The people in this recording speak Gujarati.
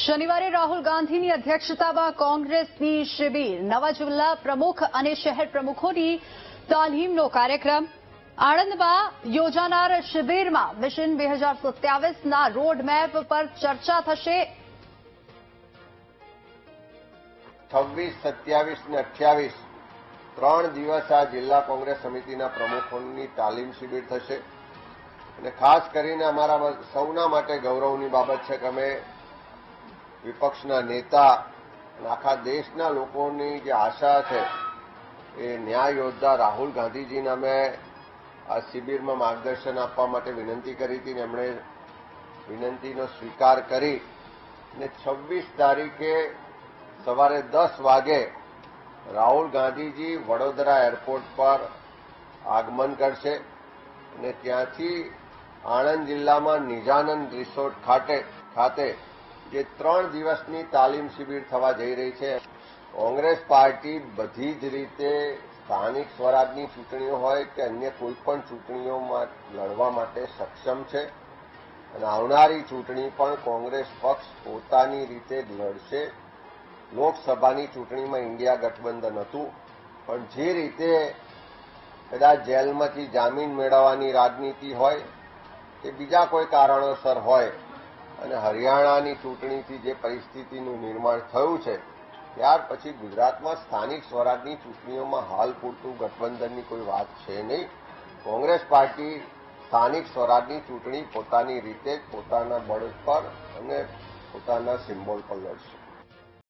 શનિવારે રાહુલ ગાંધીની અધ્યક્ષતામાં કોંગ્રેસની શિબિર, નવા જિલ્લા પ્રમુખ અને શહેર પ્રમુખોની તાલીમનો કાર્યક્રમ. આણંદમાં યોજાનાર શિબિરમાં મિશન 2027ના રોડમેપ પર ચર્ચા થશે. 26, 27 અને 28 3 દિવસ આ જિલ્લા કોંગ્રેસ સમિતિના પ્રમુખોની તાલીમ શિબિર થશે અને ખાસ કરીને અમારા સૌના માટે ગૌરવની બાબત છે કે અમે વિપક્ષના નેતા અને આખા દેશના લોકોની જે આશા છે એ ન્યાય યોદ્ધા રાહુલ ગાંધીજીને અમે આ શિબિરમાં માર્ગદર્શન આપવા માટે વિનંતી કરી હતી અને એમણે વિનંતીનો સ્વીકાર કરી અને 26 તારીખે સવારે 10 વાગે રાહુલ ગાંધીજી વડોદરા એરપોર્ટ પર આગમન કરશે અને ત્યાંથી આણંદ જિલ્લામાં નિજાનંદ રિસોર્ટ ખાતે જે 3 દિવસની તાલીમ શિબિર થવા જઈ રહી છે. કોંગ્રેસ પાર્ટી બધી જ રીતે સ્થાનિક સ્વરાજની ચૂંટણીઓ હોય કે અન્ય કોઈપણ ચૂંટણીઓમાં લડવા માટે સક્ષમ છે અને આવનારી ચૂંટણી પણ કોંગ્રેસ પક્ષ પોતાની રીતે જ લડશે. લોકસભાની ચૂંટણીમાં ઇન્ડિયા ગઠબંધન હતું, પણ જે રીતે કદાચ જેલમાંથી જામીન મેળવવાની રાજનીતિ હોય કે બીજા કોઈ કારણોસર હોય અને હરિયાણાની ચૂંટણીથી જે પરિસ્થિતિનું નિર્માણ થયું છે ત્યાર પછી ગુજરાતમાં સ્થાનિક સ્વરાજની ચૂંટણીઓમાં હાલ પૂરતું ગઠબંધનની કોઈ વાત છે નહીં. કોંગ્રેસ પાર્ટી સ્થાનિક સ્વરાજની ચૂંટણી પોતાની રીતે પોતાના બળ પર અને પોતાના સિમ્બોલ પર લડશે.